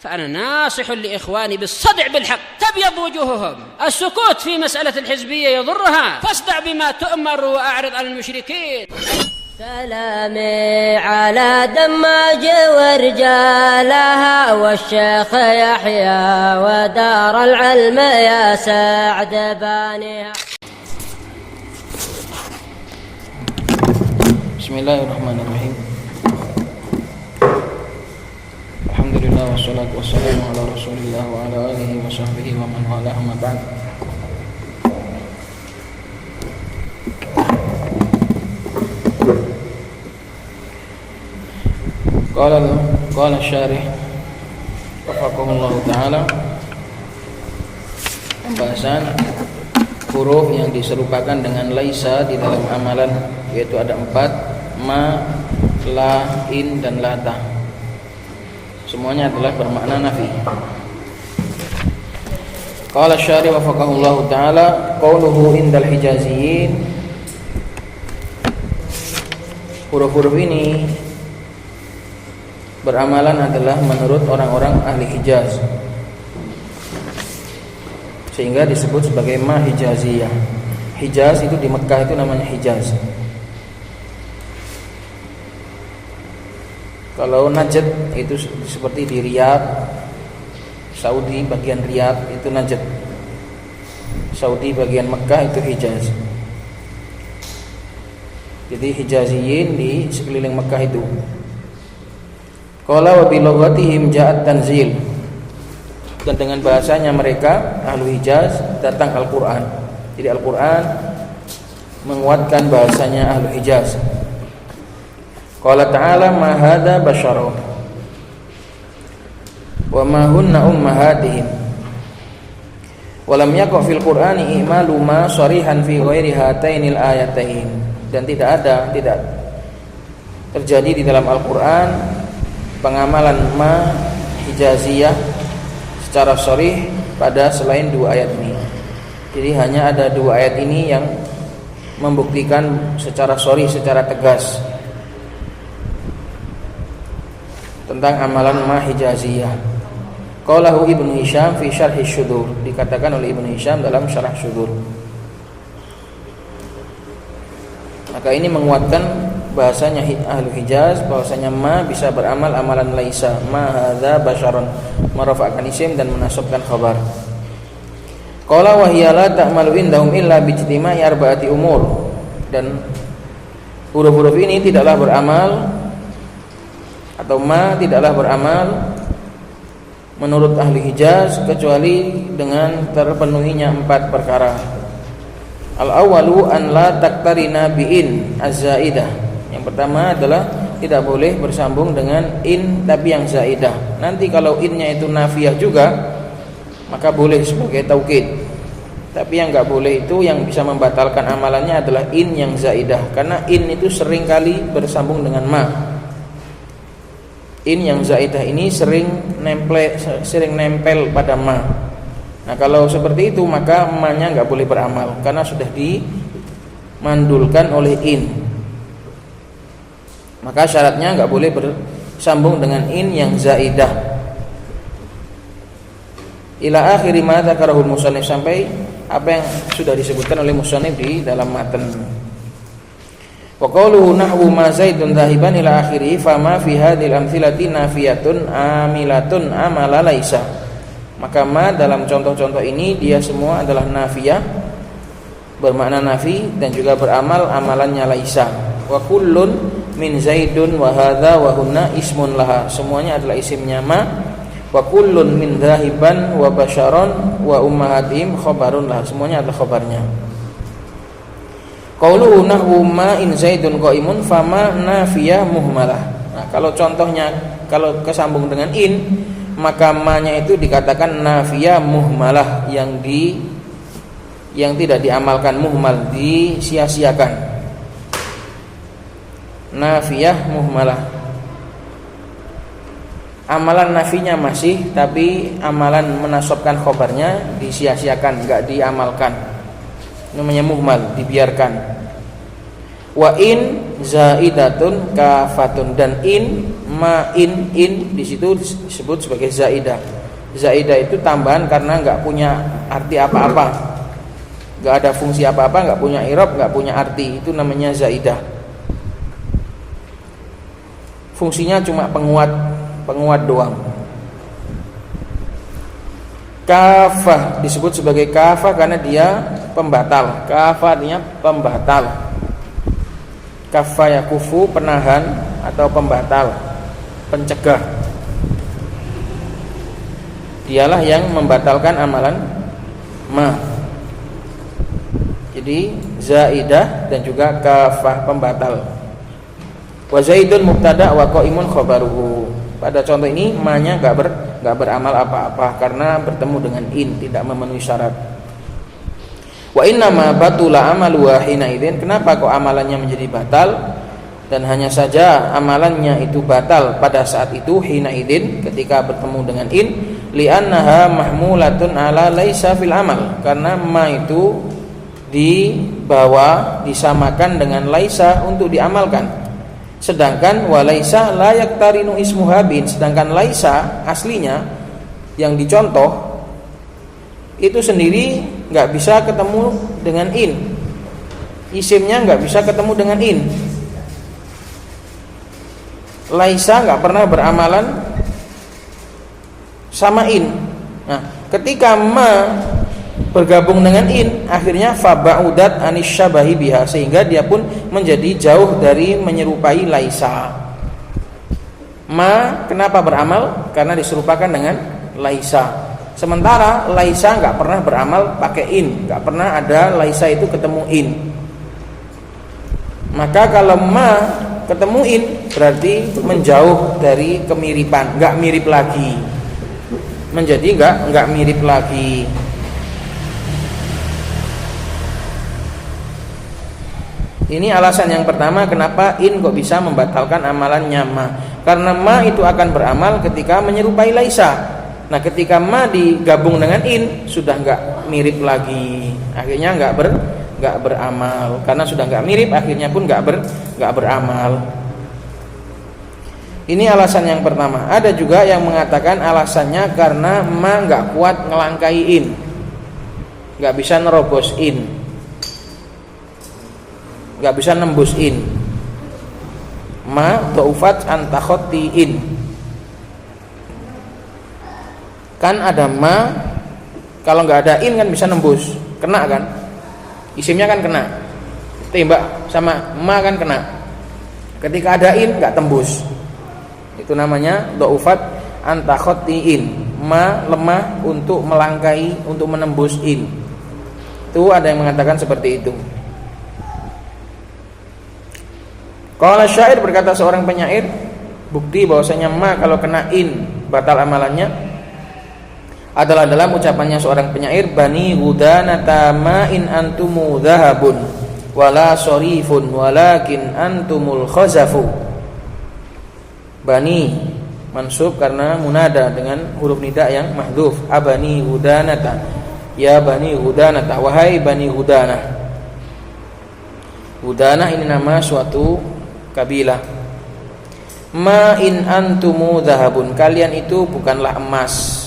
فأنا ناصح لإخواني بالصدع بالحق تبيض وجوههم. السكوت في مسألة الحزبية يضرها، فاصدع بما تؤمر وأعرض عن المشركين. سلامي على دماج ورجالها والشيخ يحيى ودار العلم يا سعد بانيها. Bismillahirrahmanirrahim. Alhamdulillah wassalatu wassalamu ala Rasulillah wa ala alihi wa sahbihi wa man wala, amma ba'd. Qala syarih wafaqahullah ta'ala, pembahasan huruf yang diserupakan dengan laisa di dalam amalan, yaitu ada 4: ma, la, in, dan lata. Semuanya adalah bermakna nafi. Qala syarih wafaqahullah ta'ala, qauluhu indal hijaziyin. Huruf-huruf ini beramalan adalah menurut orang-orang ahli Hijaz, sehingga disebut sebagai ma hijaziyah. Hijaz itu di Mekah itu namanya Hijaz. Kalau Najd itu seperti di Riyadh, Saudi bagian Riyadh itu Najd. Saudi bagian Mekah itu Hijaz. Jadi Hijaziyin di sekeliling Mekah itu. Qala wa bi lughatihim ja'at tanzil. Dan dengan bahasanya mereka ahlu Hijaz datang Al-Qur'an. Jadi Al-Qur'an menguatkan bahasanya ahlu Hijaz. Qala ta'ala ma hadza basyara wa ma hunna ummahatihim wa lam yaqa fil Qur'ani i'malu ma sharihan fi ghairi hatainil ayatain. Dan tidak terjadi di dalam Al-Qur'an pengamalan ma hijaziyah secara sharih pada selain 2 ayat ini. Jadi hanya ada 2 ayat ini yang membuktikan secara sharih, secara tegas tentang amalan ma hijaziyah. Qalahu Ibnu Hisham fi Syarh Syudur, dikatakan oleh Ibnu Hisham dalam Syarah Syudur. Maka ini menguatkan bahasanya ahlu Hijaz, bahwasanya ma bisa beramal amalan laisa. Ma hadza basyaron, merafa'kan isim dan menasabkan khabar. Qala wa hiya la ta'malu indahum illa bi ijtima'i arba'ati umur. Dan huruf-huruf ini tidaklah beramal, atau ma tidaklah beramal menurut ahli Hijaz kecuali dengan terpenuhinya 4 perkara. Al-awwalu an la taktarina bi'in az-zaidah. Yang pertama adalah tidak boleh bersambung dengan in tapi yang zaidah. Nanti kalau innya itu nafiyah juga, maka boleh sebagai taukid. Tapi yang enggak boleh itu, yang bisa membatalkan amalannya adalah in yang zaidah, karena in itu sering kali bersambung dengan ma. In yang zaidah ini sering nempel pada ma. Nah, kalau seperti itu maka ma-nya enggak boleh beramal karena sudah dimandulkan oleh in. Maka syaratnya enggak boleh bersambung dengan in yang zaidah. Ila akhiri ma dzakarahul musannif, sampai apa yang sudah disebutkan oleh musannif di dalam matan. Wa qawluhu nahwu ma zaidun dhahiban ila akhiri fa ma fi hadhil amthilati nafiyatun amilatun amala laisa. Maka ma dalam contoh-contoh ini dia semua adalah nafiyah, bermakna nafi, dan juga beramal amalannya laisa. Wa kullun min zaidun wa hadza wa hunna ismun laha, semuanya adalah isimnya ma. Wa kullun min dhahiban wa basyaron wa ummahatihim khabarun laha, semuanya adalah khabarnya. Qauluhu nahwu ma in zaidun qaimun fama nafiyah muhmalah. Nah, kalau contohnya kalau kesambung dengan in, maka ma-nya itu dikatakan nafiyah muhmalah, yang tidak diamalkan, muhmal, disia-siakan. Nafiyah muhmalah, amalan nafinya masih, tapi amalan menasabkan khobarnya disia-siakan, enggak diamalkan. Namanya muhmal, dibiarkan. Wa in zaidatun kafatun, dan in ma in di situ disebut sebagai zaidah. Zaidah itu tambahan karena enggak punya arti apa-apa. Enggak ada fungsi apa-apa, enggak punya i'rab, enggak punya arti. Itu namanya zaidah. Fungsinya cuma penguat doang. Kafah disebut sebagai kafah karena dia pembatal. Kafah artinya pembatal. Kafah yakufu penahan atau pembatal, pencegah. Dialah yang membatalkan amalan ma. Jadi zaidah dan juga kafah pembatal. Wa zaidun mubtada wa qaimun khabaruhu. Pada contoh ini ma-nya enggak beramal apa-apa karena bertemu dengan in, tidak memenuhi syarat. Wa inna ma batula amalu hina idzin. Kenapa kok amalannya menjadi batal? Dan hanya saja amalannya itu batal pada saat itu hina idzin, ketika bertemu dengan in, li'annaha mahmulatun ala laisa fil amal. Karena ma itu dibawa, disamakan dengan laisa untuk diamalkan. Sedangkan walaisa la yaktarinu ismuha bin. Sedangkan laisa aslinya yang dicontoh itu sendiri nggak bisa ketemu dengan in. Isimnya nggak bisa ketemu dengan in. Laisa nggak pernah beramalan sama in. Nah, ketika ma bergabung dengan in, akhirnya fabaudat anis syabahi biha, sehingga dia pun menjadi jauh dari menyerupai laisa. Ma kenapa beramal? Karena diserupakan dengan laisa. Sementara laisa nggak pernah beramal pakai in, nggak pernah ada laisa itu ketemu in. Maka kalau ma ketemu in berarti menjauh dari kemiripan, nggak mirip lagi, menjadi nggak mirip lagi. Ini alasan yang pertama kenapa in kok bisa membatalkan amalannya ma. Karena ma itu akan beramal ketika menyerupai laisa. Nah, ketika ma digabung dengan in sudah nggak mirip lagi. Akhirnya nggak beramal. Karena sudah nggak mirip, akhirnya pun nggak beramal. Ini alasan yang pertama. Ada juga yang mengatakan alasannya karena ma nggak kuat ngelangkai in, nggak bisa nerobos in, nggak bisa nembus in. Ma dhaufat an takhatti in. Kan ada ma, kalau nggak ada in kan bisa nembus, kena kan? Isimnya kan kena, tembak sama ma kan kena. Ketika ada in nggak tembus. Itu namanya dhaufat an takhatti in. Ma lemah untuk melangkai, untuk menembus in. Itu ada yang mengatakan seperti itu. Qala syair, berkata seorang penyair, bukti bahwasanya ma kalau kena in batal amalannya adalah dalam ucapannya seorang penyair, bani hudanata ma in antumu dhahabun wala sorifun walakin antumul khazafu. Bani mansub karena munada dengan huruf nida yang mahdhuf. Abani hudanata, ya bani hudanata, wahai bani hudanah. Hudanah ini nama suatu kabilah. Ma in antumu dhahabun, kalian itu bukanlah emas,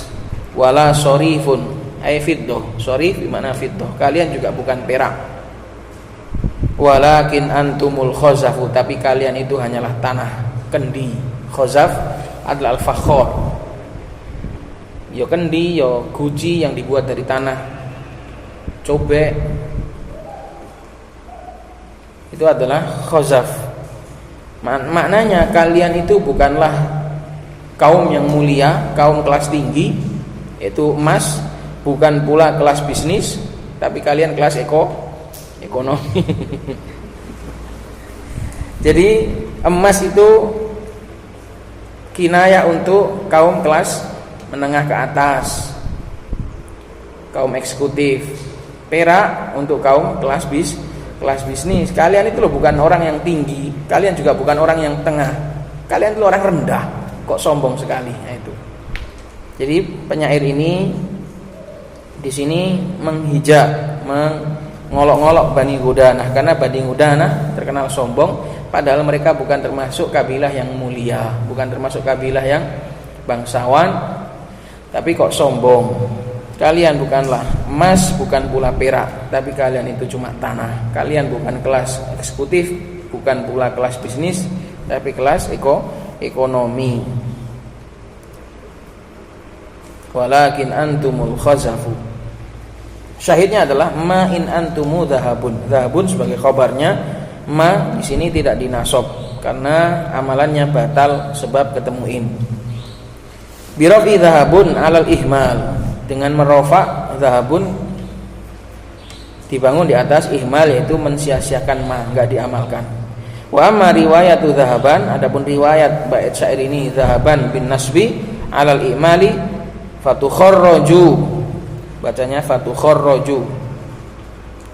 wala sorifun ay fiddah, sorif bermakna fiddah, kalian juga bukan perak. Walakin antumul khazafu, tapi kalian itu hanyalah tanah kendi. Khazaf adalah al-fakhor, yo kendi, yo guci yang dibuat dari tanah, cobek, itu adalah khazaf. Maknanya kalian itu bukanlah kaum yang mulia, kaum kelas tinggi, yaitu emas, bukan pula kelas bisnis, tapi kalian kelas ekonomi. Jadi emas itu kinayah untuk kaum kelas menengah ke atas, kaum eksekutif. Perak untuk kaum kelas bisnis. Kalian itu loh bukan orang yang tinggi, kalian juga bukan orang yang tengah, kalian itu orang rendah. Kok sombong sekali? Nah, itu. Jadi penyair ini di sini menghijab, mengolok-olok Bani Hudanah, karena Bani Hudanah terkenal sombong, padahal mereka bukan termasuk kabilah yang mulia, bukan termasuk kabilah yang bangsawan, tapi kok sombong. Kalian bukanlah emas, bukan pula perak, tapi kalian itu cuma tanah. Kalian bukan kelas eksekutif, bukan pula kelas bisnis, tapi kelas ekonomi. Walakin antumul khazafu. Syahidnya adalah ma in antumu dhahabun. Dhahabun sebagai khabarnya, ma di sini tidak dinasab karena amalannya batal sebab ketemu in. Birafi dhahabun alal ihmal, dengan merofa dhahabun dibangun di atas ihmal, yaitu mensia-siakan ma, enggak diamalkan. Wa amma riwayatu dhahaban, adapun riwayat bait syair ini dhahaban bin nasbi alal ihmali fatukharraju, bacanya fatukharraju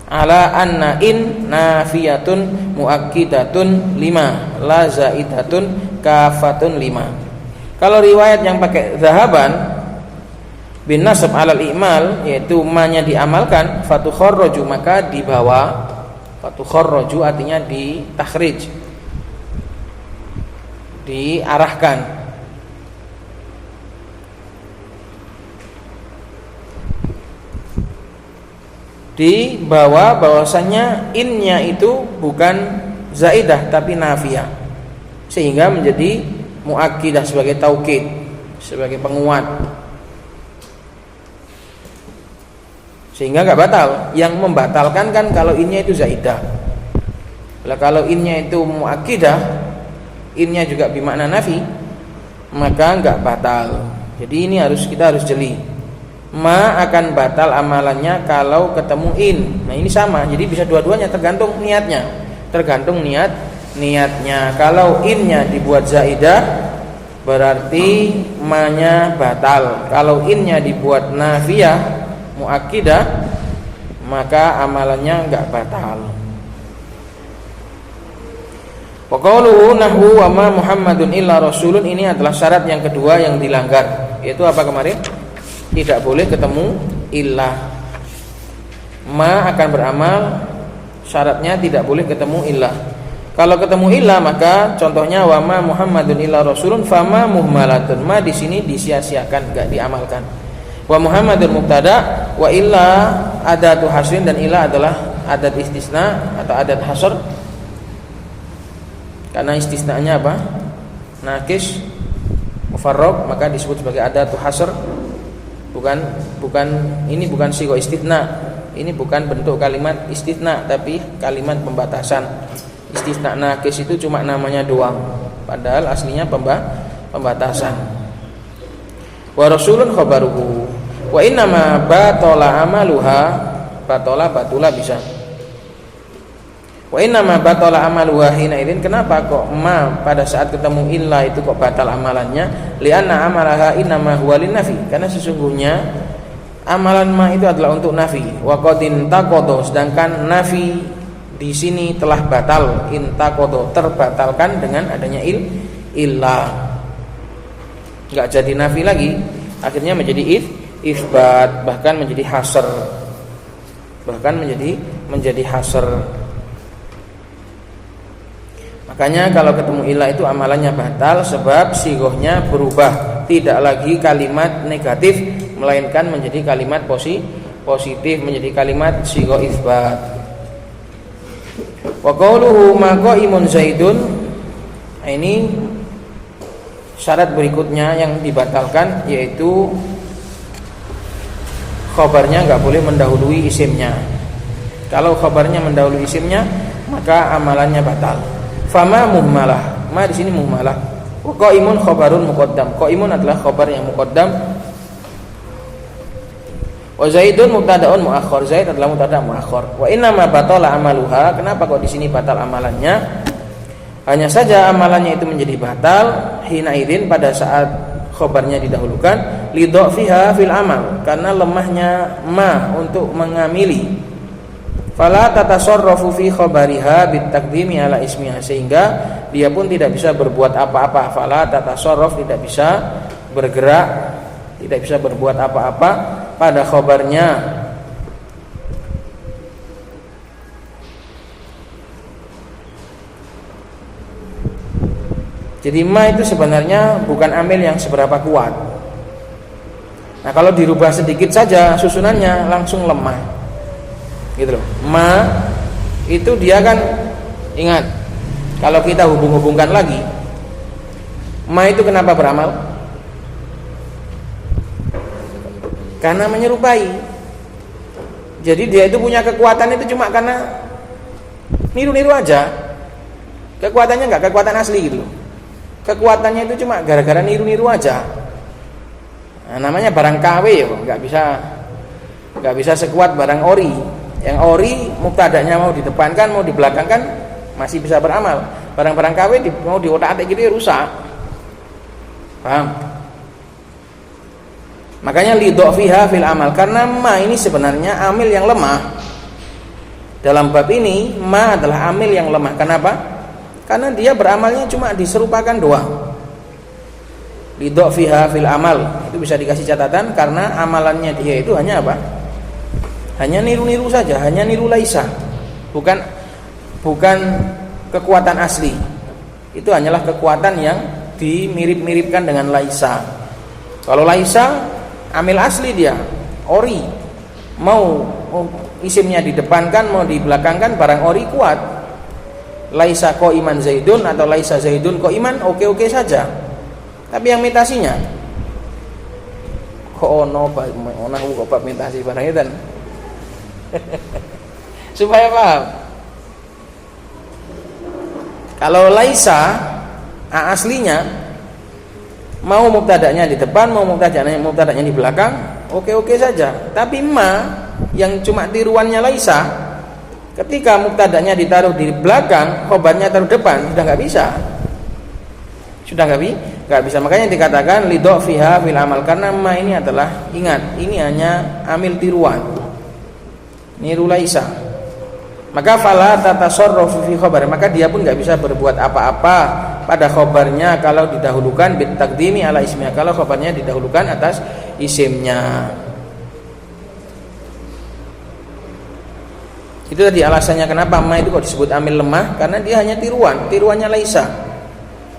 ala anna in nafiyatun muakkidatun lima la zaidatun kafatun lima. Kalau riwayat yang pakai zahaban bin nasab alal i'mal, yaitu ma-nya diamalkan, fatukharraju, maka dibawa. Fatukharraju artinya ditakhrij, diarahkan. Dibawa bahwasanya innya itu bukan zaidah tapi nafiyah, sehingga menjadi muakkidah sebagai taukid, sebagai penguat, sehingga enggak batal. Yang membatalkan kan kalau innya itu zaidah. Lah kalau innya itu muakkidah, innya juga bermakna nafi, maka enggak batal. Jadi ini kita harus jeli. Ma akan batal amalannya kalau ketemu in. Nah ini sama, jadi bisa dua-duanya, tergantung niatnya. Tergantung niatnya. Kalau innya dibuat zaidah, berarti ma-nya batal. Kalau innya dibuat nafiyah muakkidah, maka amalannya enggak batal. Wa qauluhu nahwu wa ma Muhammadun illa rasulun, ini adalah syarat yang kedua yang dilanggar, yaitu apa kemarin? Tidak boleh ketemu illah. Ma akan beramal, syaratnya tidak boleh ketemu illah. Kalau ketemu illah, maka contohnya wa ma Muhammadun illa rasulun fama muhmalatun. Ma di sini disia-siakan, enggak diamalkan. Wa Muhammadun mubtada, wa illa adatu hasrin, dan illa adalah adat istisna atau adat hasr. Karena istisnanya apa? Nakis mufarrag, maka disebut sebagai adatu hasr. Ini bukan sigo istitsna. Ini bukan bentuk kalimat istitsna, tapi kalimat pembatasan. Istisna nakis itu cuma namanya doang, padahal aslinya pembatasan. Wa rasulun khabaruhu wa innama batala amaluha, batula bisa. Wa innama batala amaluha hina idzin, kenapa kok ma pada saat ketemu illa itu kok batal amalannya? Lianna amalaha innama huwa linnafi, karena sesungguhnya amalan ma itu adalah untuk nafi. Wa qadin taqadha, sedangkan nafi di sini telah batal. Intaqadha, terbatalkan dengan adanya illa. Enggak jadi nafi lagi, akhirnya menjadi isbat, bahkan menjadi hasr. Bahkan menjadi hasr. Makanya kalau ketemu ilah itu amalannya batal, sebab sigohnya berubah, tidak lagi kalimat negatif, melainkan menjadi kalimat positif, menjadi kalimat sigoh isbat. Wa qauluhu ma qaimun zaidun, ini syarat berikutnya yang dibatalkan, yaitu khabarnya enggak boleh mendahului isimnya. Kalau khabarnya mendahului isimnya, maka amalannya batal. Fama muhmalah, ma di sini muhmalah. Wa qaimun khabarun muqaddam, qaimun adalah khabar yang muqaddam. Wa zaidun mubtada'un muakhkhar, zaid adalah mubtada' muakhkhar. Wa inna ma batala amaluha, kenapa kok di sini batal amalannya? Hanya saja amalannya itu menjadi batal hina idzin, pada saat khabarnya didahulukan, lidhafiha fil amal, karena lemahnya ma untuk mengamili. Fala tatasarrafu fi khabariha bitaqdimi ala ismiha, sehingga dia pun tidak bisa berbuat apa-apa. Fala tatasarraf, tidak bisa bergerak, tidak bisa berbuat apa-apa pada khabarnya. Jadi ma itu sebenarnya bukan amil yang seberapa kuat. Nah, kalau dirubah sedikit saja susunannya langsung lemah. Gitu loh. Ma itu dia kan, ingat, kalau kita hubung-hubungkan lagi, ma itu kenapa beramal? Karena menyerupai. Jadi dia itu punya kekuatan itu cuma karena niru-niru aja. Kekuatannya enggak kekuatan asli gitu loh. Kekuatannya itu cuma gara-gara niru-niru aja. Nah, namanya barang KW ya, enggak bisa sekuat barang ori. Yang ori mubtada'nya mau didepankan, mau dibelakangkan masih bisa beramal. Barang-barang KW mau diotak-atik gitu ya rusak. Paham? Makanya lidhafiha fil amal, karena ma ini sebenarnya amil yang lemah. Dalam bab ini ma adalah amil yang lemah. Kenapa? Karena dia beramalnya cuma diserupakan doang. Lidhafiha fil amal, itu bisa dikasih catatan karena amalannya dia itu hanya apa? Hanya niru-niru saja, hanya niru laisa. Bukan kekuatan asli. Itu hanyalah kekuatan yang dimirip-miripkan dengan laisa. Kalau laisa amil asli dia ori, mau isimnya didepankan mau dibelakangkan barang ori kuat. Laisa qaiman zaidun atau laisa zaidun qaiman oke-oke saja. Tapi yang mitasinya kok ono kok bab mitasi barang itu supaya paham. Kalau laisa aslinya mau mubtada'nya di depan, mau mubtada'nya di belakang, oke-oke saja. Tapi ma yang cuma tiruannya laisa, ketika mubtada'nya ditaruh di belakang, khobarnya taruh depan, sudah enggak bisa. Enggak bisa. Makanya dikatakan lidhafiha fil amal, karena ma ini adalah, ingat, ini hanya amil tiruan. Niru laisa. Maka fala tatasarrafu fi khabar, maka dia pun enggak bisa berbuat apa-apa pada khobarnya kalau didahulukan bit taqdimi ala ismiha, kalau khobarnya didahulukan atas isimnya. Itu tadi alasannya kenapa ma itu kok disebut amil lemah, karena dia hanya tiruannya laisa.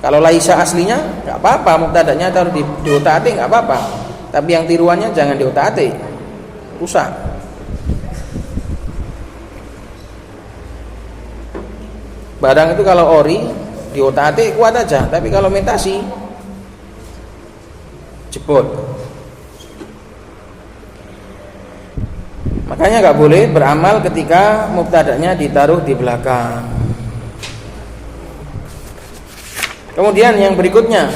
Kalau laisa aslinya enggak apa-apa, mubtada'nya taruh di otak-atik enggak apa-apa. Tapi yang tiruannya jangan di otak-atik. Rusak. Barang itu kalau ori di otak-atik kuat aja, tapi kalau metasi jebol. Makanya enggak boleh beramal ketika mubtada'nya ditaruh di belakang. Kemudian yang berikutnya,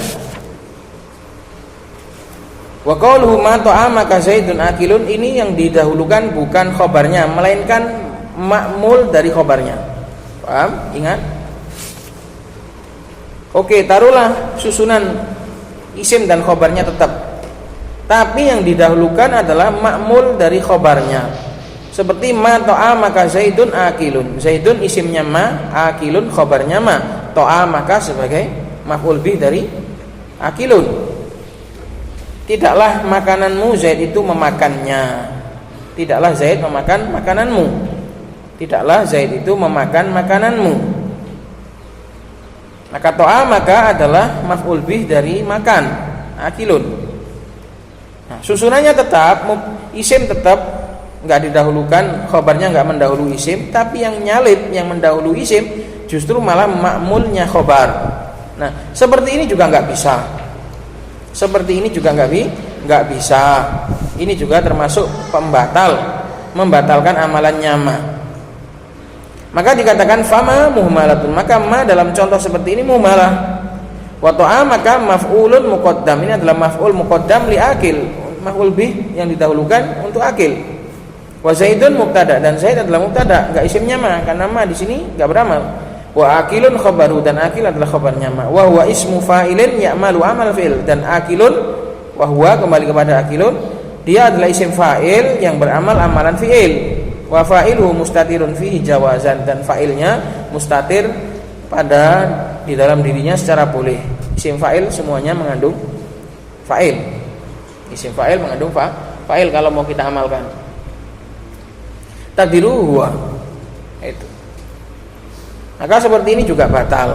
wa qauluhu ma ta'amaka zaidun akilun, ini yang didahulukan bukan khobarnya melainkan ma'mul dari khobarnya. Paham? Ingat? Oke, taruhlah susunan isim dan khobarnya tetap, tapi yang didahulukan adalah ma'mul dari khobarnya. Seperti ma ta'amaka zaidun akilun, zaidun isimnya ma, akilun khobarnya ma, ta'amaka sebagai maf'ul bih dari akilun. Tidaklah makananmu Zaid itu memakannya. Tidaklah Zaid memakan makananmu. Tidaklah Zaid itu memakan makananmu. Maka ta'amaka adalah maf'ul bih dari makan, akilun. Nah, susunannya tetap, isim tetap enggak didahulukan, khabarnya enggak mendahului isim, tapi yang nyalip, yang mendahului isim justru malah ma'mulnya khabar. Nah, seperti ini juga enggak bisa. Seperti ini juga enggak bisa. Ini juga termasuk membatalkan amalannya ma. Maka dikatakan fama muhmalatun, maka ma dalam contoh seperti ini muhmalah. Wa ta'amaka maf'ulun muqaddam, ini adalah maf'ul muqaddam li akil, maf'ul bih yang didahulukan untuk akil. Wa zaidun mubtada, dan zaid adalah mubtada, enggak isimnya ma, karena ma di sini enggak beramal. Wa akilun khabaru, dan akil adalah khabarnya ma. Wa huwa ismu fa'ilin ya'malu amal fi'il, dan akilun wa huwa kembali kepada akilun, dia adalah isim fa'il yang beramal amalan fi'il. Wa fa'iluhu mustatirun fihi jawazan, dan fa'ilnya mustatir pada di dalam dirinya secara boleh. Isim fa'il semuanya mengandung fa'il. Isim fa'il mengandung fa'il kalau mau kita amalkan. Takdiruhu huwa. Itu. Maka seperti ini juga batal.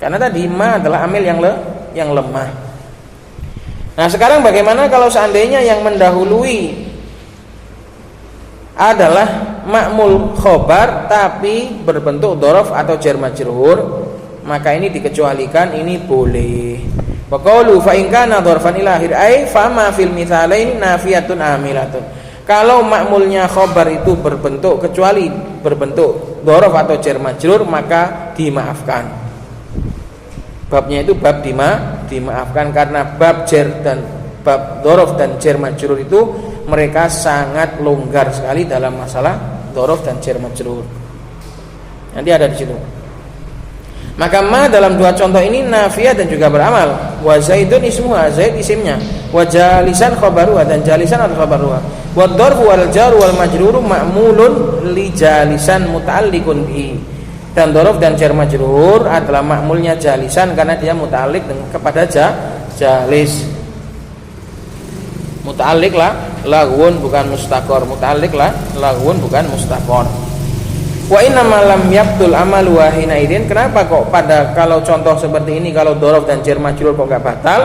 Karena tadi ma adalah amil yang lemah. Nah, sekarang bagaimana kalau seandainya yang mendahului adalah ma'mul khobar tapi berbentuk dhorof atau jar majrur, maka ini dikecualikan, ini boleh. Wa qaulu fa in kana dhorfan ila akhir ai fama fil mitsalain nafiyatun amilatun. Kalau ma'mulnya khobar itu berbentuk kecuali berbentuk dhorof atau jar majrur, maka dimaafkan. Babnya itu bab dimaafkan karena bab jar dan bab dhorof dan jar majrur itu mereka sangat longgar sekali dalam masalah dhorof dan jar majrur. Nanti ada di situ. Maka ma dalam dua contoh ini nafiyah dan juga beramal. Wa zaidun ismuha, zaid isimnya. Wa jalisan khabaruha, dan jalisan adalah khabaruha. Wa dzarfu wal jar wal majruru ma'mulun li jalisan muta'alliqun bihi. Dan dhorof dan jar majrur adalah ma'mulnya jalisan karena dia muta'alliq kepada jalis. Muta'alliq lah laghun bukan mustaqor, muta'alliq lah laghun bukan mustaqor. Wa inna ma lam yabtul amalu wa hina idin. Kenapa kok pada kalau contoh seperti ini kalau dhorof dan jar majrur kok enggak batal?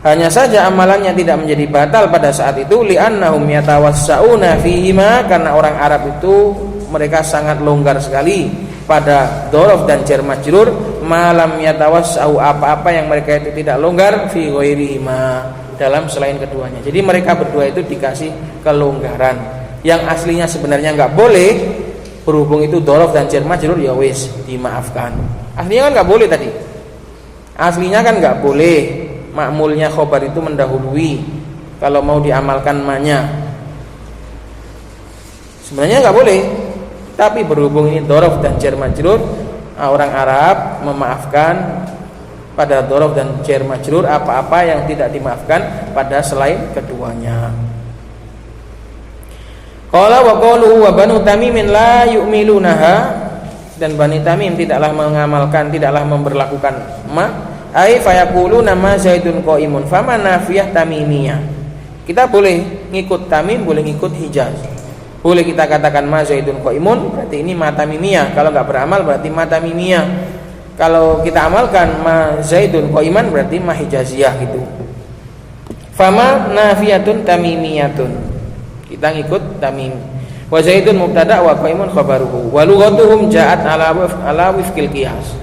Hanya saja amalannya tidak menjadi batal pada saat itu li'annahum yatawassauna fihima, karena orang Arab itu mereka sangat longgar sekali pada dhorof dan jar majrur, malam yatawassau, apa-apa yang mereka itu tidak longgar fi ghairihima, dalam selain keduanya. Jadi mereka berdua itu dikasih kelonggaran. Yang aslinya sebenarnya enggak boleh, berhubung itu dhorof dan jar majrur, ya wis dimaafkan. Aslinya kan enggak boleh tadi. Aslinya kan enggak boleh ma'mulnya khobar itu mendahului kalau mau diamalkan ma-nya. Sebenarnya enggak boleh. Tapi berhubung ini dhorof dan jar majrur, orang Arab memaafkan pada dhorof dan jar majrur apa-apa yang tidak dimaafkan pada selain keduanya. Qala wa qaluhu wa banu tamimin la yu'milunaha, dan Bani Tamim tidaklah mengamalkan, tidaklah memberlakukan ma, ai fayaquluna ma zaidun qaimun fama nafiyah tamimiyah. Kita boleh ngikut Tamim, boleh ngikut Hijaz. Boleh kita katakan ma zaidun qaimun, berarti ini ma tamimiyah. Kalau enggak beramal berarti ma tamimiyah. Kalau kita amalkan ma zaidun qaiman berarti ma hijaziyah gitu. Fama nafiyatun tamimiyatun. Kita ngikut Tamim. Wa zaidun mubtada wa qaimun khabaruhu. Wa lughatuhum ja'at ala wifqil qiyas.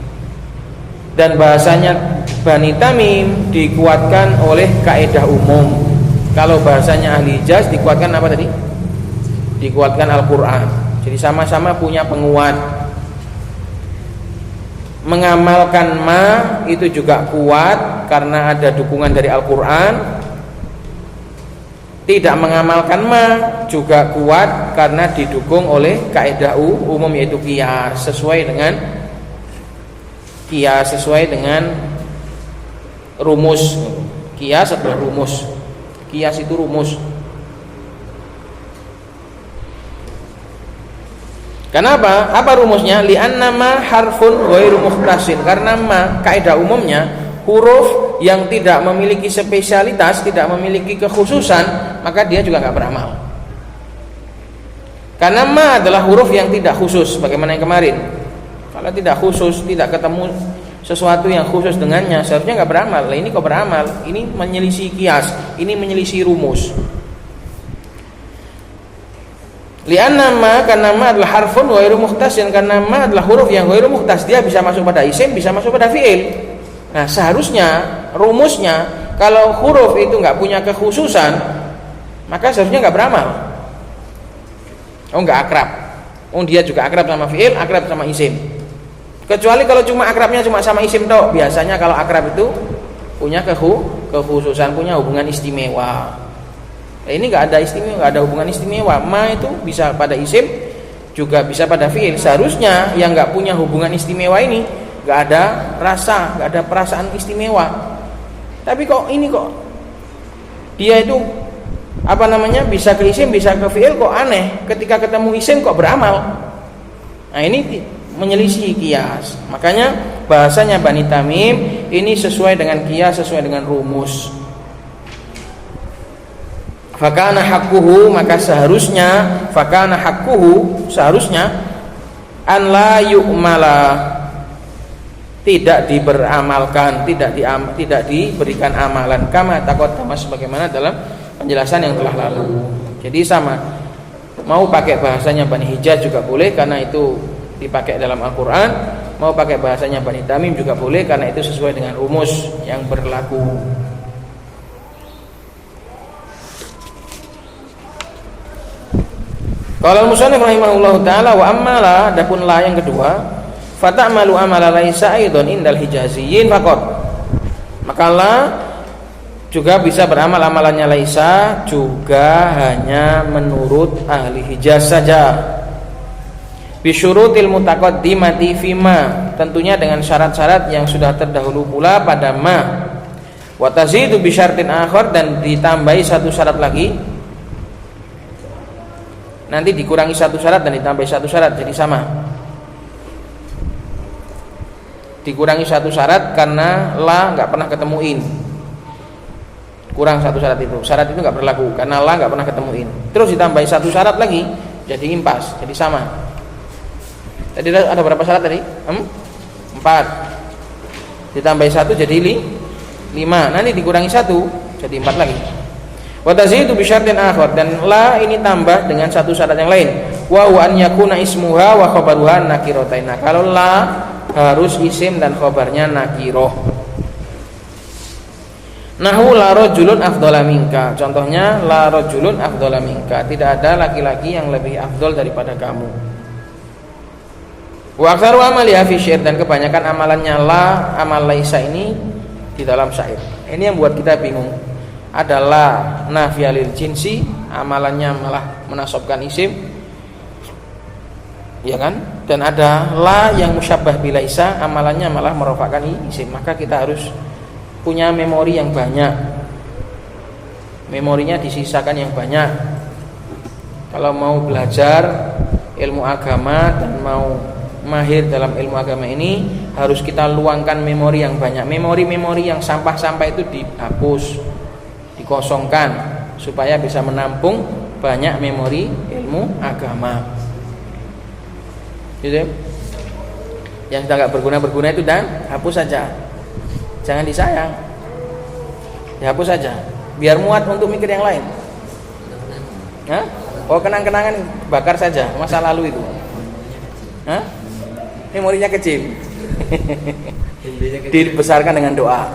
Dan bahasanya Bani Tamim dikuatkan oleh kaidah umum. Kalau bahasanya ahli Hijaz dikuatkan apa tadi? Dikuatkan Al-Quran. Jadi sama-sama punya penguat. Mengamalkan ma itu juga kuat karena ada dukungan dari Al-Quran. Tidak mengamalkan ma juga kuat karena didukung oleh kaidah umum yaitu qiyas, sesuai dengan rumus. Qiyas adalah rumus. Qiyas itu rumus. Kenapa? Apa rumusnya? Li'anna ma harfun ghairu mukhtasin. Karena ma kaidah umumnya huruf yang tidak memiliki spesialitas, tidak memiliki kekhususan, maka dia juga enggak beramal. Karena ma adalah huruf yang tidak khusus, bagaimana yang kemarin. Kalau tidak khusus, tidak ketemu sesuatu yang khusus dengannya, seharusnya enggak beramal. Lah ini kok beramal? Ini menyelisih qiyas, ini menyelisih rumus. Li'anna ma, karena ma adalah harfun ghairu mukhtasin, karena ma adalah huruf yang ghairu mukhtas, dia bisa masuk pada isim, bisa masuk pada fi'il. Nah, seharusnya rumusnya kalau huruf itu enggak punya kekhususan, maka seharusnya enggak beramal. Oh, enggak akrab. Oh, dia juga akrab sama fi'il, akrab sama isim. Kecuali kalau cuma akrabnya cuma sama isim tok. Biasanya kalau akrab itu punya kekhususan, punya hubungan istimewa. Ini enggak ada istimewa, enggak ada hubungan istimewa. Ma itu bisa pada isim, juga bisa pada fi'il. Seharusnya yang enggak punya hubungan istimewa ini enggak ada rasa, enggak ada perasaan istimewa. Tapi kok ini kok dia itu bisa ke isim, bisa ke fi'il, kok aneh. Ketika ketemu isim kok beramal. Nah, ini menyelisih qiyas. Makanya bahasanya Bani Tamim ini sesuai dengan qiyas, sesuai dengan rumus. Fakana haqquhu, maka seharusnya an la yu'mala, tidak diberamalkan, tidak diberikan amalan, kama taqaddama sebagaimana dalam penjelasan yang telah lalu. Jadi sama, mau pakai bahasanya Bani Hijaz juga boleh karena itu dipakai dalam Al-Qur'an, mau pakai bahasanya Bani Tamim juga boleh karena itu sesuai dengan rumus yang berlaku. Qala al-musannif rahimahullahu taala wa ammala, adapun la yang kedua, fata'malu amala laisa aidon indal hijaziyyin faqat. Maka la juga bisa beramal amalannya laisa juga hanya menurut ahli Hijaz saja. Bi syurutil mutaqaddimati fima, tentunya dengan syarat-syarat yang sudah terdahulu pula pada ma. Wa tazidu bi syartin akhar, dan ditambahi satu syarat lagi. Nanti dikurangi satu syarat dan ditambahi satu syarat jadi sama. Dikurangi satu syarat karena la nggak pernah ketemuin, kurang satu syarat itu nggak berlaku karena la nggak pernah ketemuin. Terus ditambahi satu syarat lagi jadi impas, jadi sama. Tadi ada berapa syarat tadi? 4. Ditambahi satu jadi 5. Nanti dikurangi satu jadi 4 lagi. Wa tazidu bi syartin akhar, dan la ini tambah dengan satu syarat yang lain. Wa an yakuna ismuha wa khabaruha nakiratain. Kalau la harus isim dan khabarnya nakiroh. Nahu la rajulun afdhala minka. Contohnya la rajulun afdhala minka, tidak ada laki-laki yang lebih afdol daripada kamu. Wa aktsaru amaliha fi syair, dan kebanyakan amalannya la, amal laisa ini di dalam syair. Ini yang buat kita bingung. Adalah nafiyah lil jinsi, amalannya malah menasabkan isim, ya kan? Dan ada la yang musyabbah bilaisa, amalannya malah merofakkan isim. Maka kita harus punya memori yang banyak, memorinya disisakan yang banyak. Kalau mau belajar ilmu agama dan mau mahir dalam ilmu agama ini, harus kita luangkan memori yang banyak. Memori-memori yang sampah-sampah itu dihapus, dikosongkan, supaya bisa menampung banyak memori ilmu agama. Gitu. Yang sudah nggak berguna itu dan hapus saja, jangan disayang, dihapus saja, biar muat untuk mikir yang lain. Hah? Oh, kenang-kenangan bakar saja masa lalu itu. Hah? Memorinya kecil. Dibesarkan dengan doa.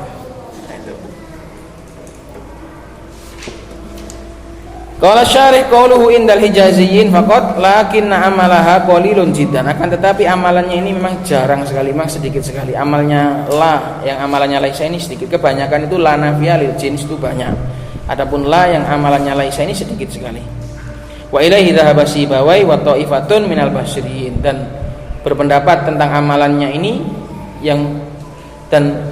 Qala syarih qauluhu indal hijaziyyin faqat lakinna amalaha qalilun jiddan. Akan tetapi amalannya ini memang jarang sekali, memang sedikit sekali. Amalnya la yang amalannya laisa ini sedikit. Kebanyakan itu la nafiyah lil jins itu banyak. Adapun la yang amalannya laisa ini sedikit sekali. Wa ilaihi dhahaba Sibawai wa ta'ifatun minal basriyin, dan berpendapat tentang amalannya ini yang dan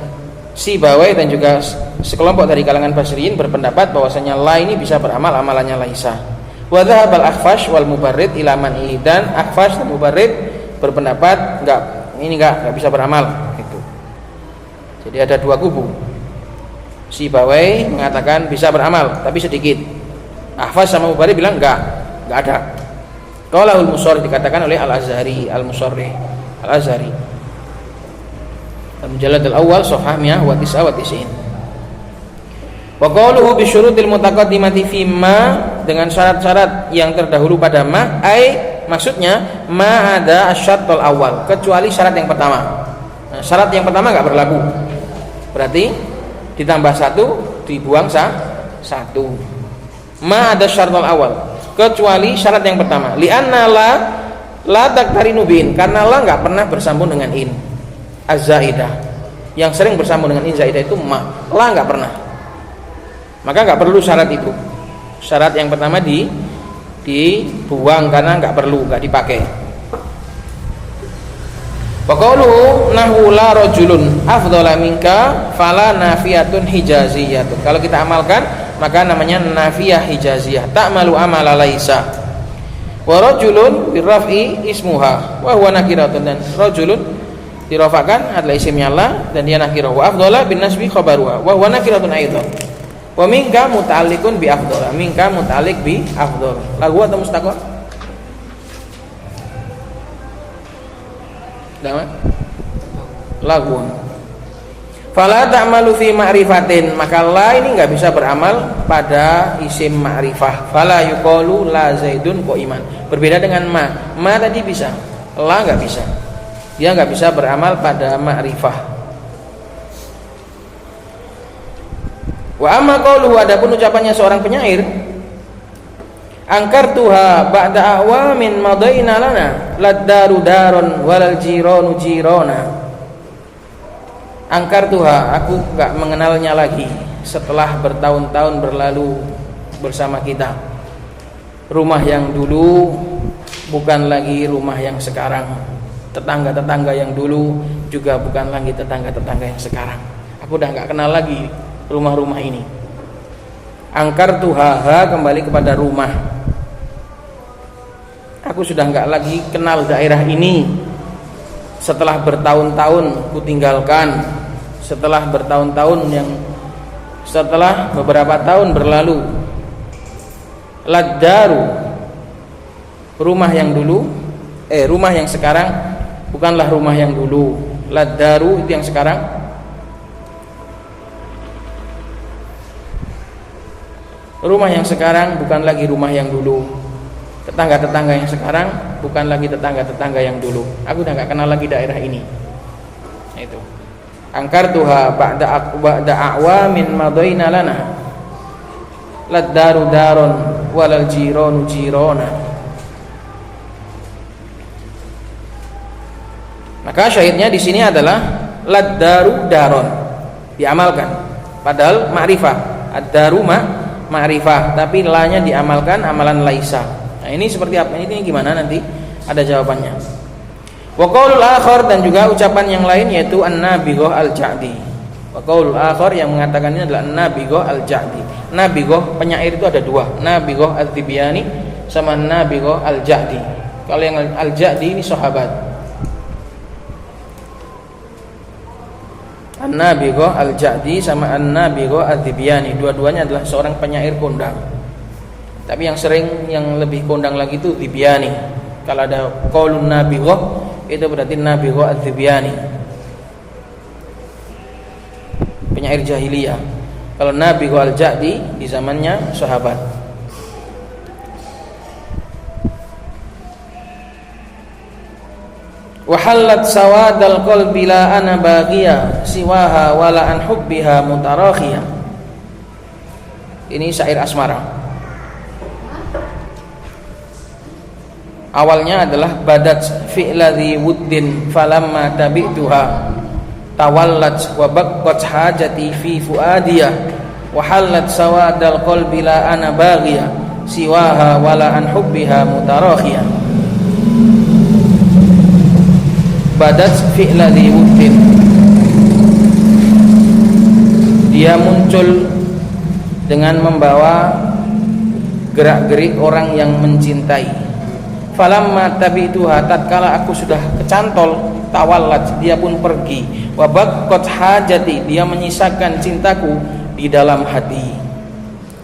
Sibawai dan juga sekelompok dari kalangan Basriyin berpendapat bahwasanya la ini bisa beramal amalannya laisa. Wa dhahabal Akhfash wal Mubarrid ila man'i, dan Akhfash dan Mubarrid berpendapat enggak bisa beramal gitu. Jadi ada dua kubu. Sibawai mengatakan bisa beramal tapi sedikit. Akhfash sama Mubarrid bilang enggak ada. Qaulul Musarrih dikatakan oleh Al-Azhari, Al-Musarrih Al-Azhari. Al-Mujallad al-awwal safhah 199. Wa qawluhu bi syurutil mutaqaddimati fi ma, dengan syarat-syarat yang terdahulu pada ma, maksudnya ma ada asyartul awal, kecuali syarat yang pertama. Nah, syarat yang pertama enggak berlaku. Berarti ditambah satu, dibuang satu. Ma ada syartul awal, kecuali syarat yang pertama. Li'anna la taqtarinu bin, karena la enggak pernah bersambung dengan in. Az-zaidah, yang sering bersambung dengan in zaidah itu ma, la enggak pernah. Maka enggak perlu syarat itu. Syarat yang pertama dibuang karena enggak perlu, enggak dipakai. Wa qawluhu nahu la rajulun afdhala minka fala nafiyatun hijaziyatun. Kalau kita amalkan maka namanya nafiyah hijaziyah, ta'malu amala laisa. Wa rajulun birraf'i ismuha wa huwa nakiratun, dan rajulun dirafakan adalah isimnya la dan dia nakirah. Wa afdhala bin nasbi khabaruha wa huwa nakiratun aidan. Wa minka muta'alliqun bi afdhala, minka muta'alliq bi afdhal. Lagu atau mustaqil? laghun. Fala ta'malu fi ma'rifatin, maka la ini enggak bisa beramal pada isim ma'rifah. Fala yuqalu la zaidun qa'iman. Berbeda dengan ma. Ma tadi bisa, la enggak bisa. Dia enggak bisa beramal pada ma'rifah. Wa amma qauluhu, adapun ucapannya seorang penyair, angkartuha ba'da awamin madaina lana laddaru daron walal jiranu jirana. Angkartuha, aku enggak mengenalnya lagi setelah bertahun-tahun berlalu bersama kita. Rumah yang dulu bukan lagi rumah yang sekarang. Tetangga-tetangga yang dulu juga bukan lagi tetangga-tetangga yang sekarang. Aku udah enggak kenal lagi rumah-rumah ini. Angkartuha, kembali kepada rumah. Aku sudah enggak lagi kenal daerah ini. Setelah bertahun-tahun kutinggalkan, setelah beberapa tahun berlalu. Laddaru, rumah yang dulu, rumah yang sekarang bukanlah rumah yang dulu. Laddaru itu yang sekarang. Rumah yang sekarang bukan lagi rumah yang dulu. Tetangga-tetangga yang sekarang bukan lagi tetangga-tetangga yang dulu. Aku udah gak kenal lagi daerah ini. Itu. Angkartuha ba'da a'wamin madaina lana laddaru daron walal jiranu jirana. Maka syahidnya di sini adalah laddaru daron, diamalkan. Padahal ma'rifah, ad-daru ma'rifah, tapi la-nya diamalkan amalan laisa. Nah, ini seperti apa? Ini gimana nanti? Ada jawabannya. Wa qaulul akhar, dan juga ucapan yang lain yaitu an-nabighah al-ja'di. Wa qaulul akhar yang mengatakan ini adalah an-nabighah al-ja'di. Nabighah penyair itu ada dua, nabighah al-tibyani sama nabighah al-ja'di. Kalau yang al-ja'di ini sahabat. An-nabighah al-ja'di sama an-nabighah al-tibyani, dua-duanya adalah seorang penyair kondang. Tapi yang sering, yang lebih kondang lagi itu tibyani. Kalau ada qaulun nabighah, itu berarti nabighah al-tibyani, penyair jahiliyah. Kalau nabighah al-ja'di di zamannya sahabat. Wa halat sawadal qalbi la ana baghiya siwaha wala an hubbiha mutarakhiya. Ini syair asmara. Awalnya adalah badat fi'ladhi wuddin falamma tabi'tuha tawallat wa baqqat hajati fi fuadiyah wa halat sawadal qalbi la ana baghiya siwaha wala an hubbiha mutarakhiyah. Badat fi'ladhi wuddin, dia muncul dengan membawa gerak-gerik orang yang mencintai. Falamma tabi'tuha, tatkala aku sudah kecantol, tawallat, dia pun pergi. Wa baqqat hajati, dia menyisakan cintaku di dalam hati.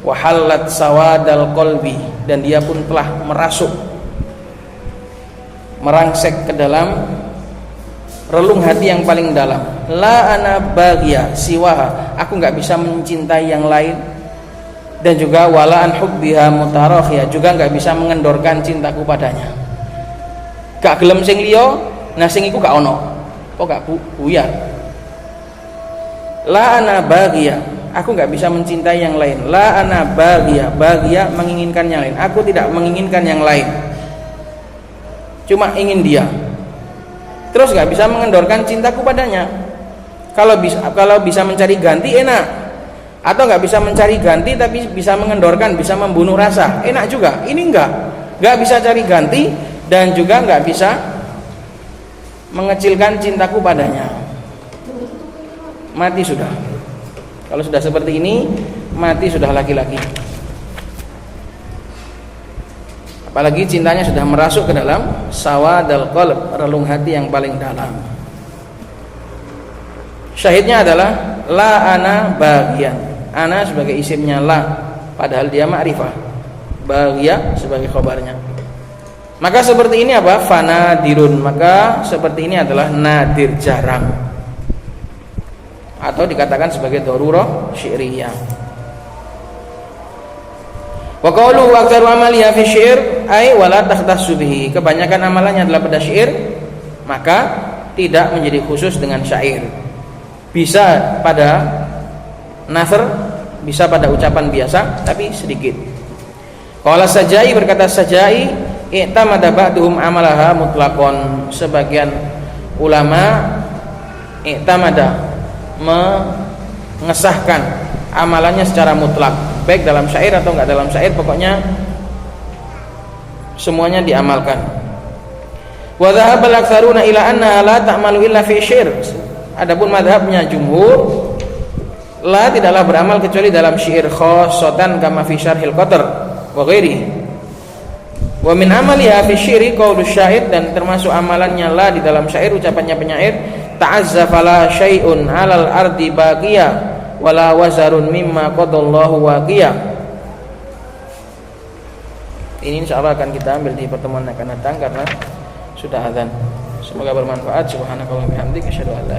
Wa halat sawadal qalbi, dan dia pun telah merasuk, merangsek ke dalam relung hati yang paling dalam. La ana baghiya siwaha, aku enggak bisa mencintai yang lain. Dan juga wala an hubbiha mutarakhiya, juga enggak bisa mengendorkan cintaku padanya. Gak gelem sing liya, nah sing iku gak ono. Kok gak buyar. La ana baghiya, aku enggak bisa mencintai yang lain. La ana baghiya, baghiya menginginkan yang lain. Aku tidak menginginkan yang lain. Cuma ingin dia. Terus gak bisa mengendorkan cintaku padanya. Kalau bisa mencari ganti enak. Atau nggak bisa mencari ganti tapi bisa mengendorkan, bisa membunuh rasa, enak juga. Ini nggak bisa cari ganti dan juga nggak bisa mengecilkan cintaku padanya. Mati sudah. Kalau sudah seperti ini, mati sudah laki-laki. Apalagi cintanya sudah merasuk ke dalam sawadal qalb, relung hati yang paling dalam. Syahidnya adalah la ana bagian. Ana sebagai isimnya la, padahal dia ma'rifah. Bagia sebagai khabarnya. Maka seperti ini apa? Fanadirun. Maka seperti ini adalah nadir, jarang. atau dikatakan sebagai darurah syi'riyah. Wa qalu aktsaru amaliha fi syair ay wala takhtassu bihi. Kebanyakan amalannya adalah pada syair, maka tidak menjadi khusus dengan syair. Bisa pada nasr, bisa pada ucapan biasa, tapi sedikit. Qala Sajai, berkata Sajai, i'tamada ba'duhum amalaha mutlaqan. Sebagian ulama i'tamada mengesahkan amalannya secara mutlak, baik dalam syair atau enggak dalam syair, pokoknya semuanya diamalkan. Wa dhahabal aktsaruna ila anna la ta'malu illa fi syair. Adapun mazhabnya jumhur, la tidaklah beramal kecuali dalam syair, khassatan kama fi syarhil qatr wa ghairihi. Wa min amaliha fi syairi qaulu syair, dan termasuk amalannya la di dalam syair, ucapannya penyair, ta'azzafa la syai'un 'alal ardi baqiya wala wazarun mimma qadallahu waqiya. Ini insyaallah akan kita ambil di pertemuan akan datang karena sudah azan. Semoga bermanfaat. Subhanakallahumma wa bihamdika asyhadu an la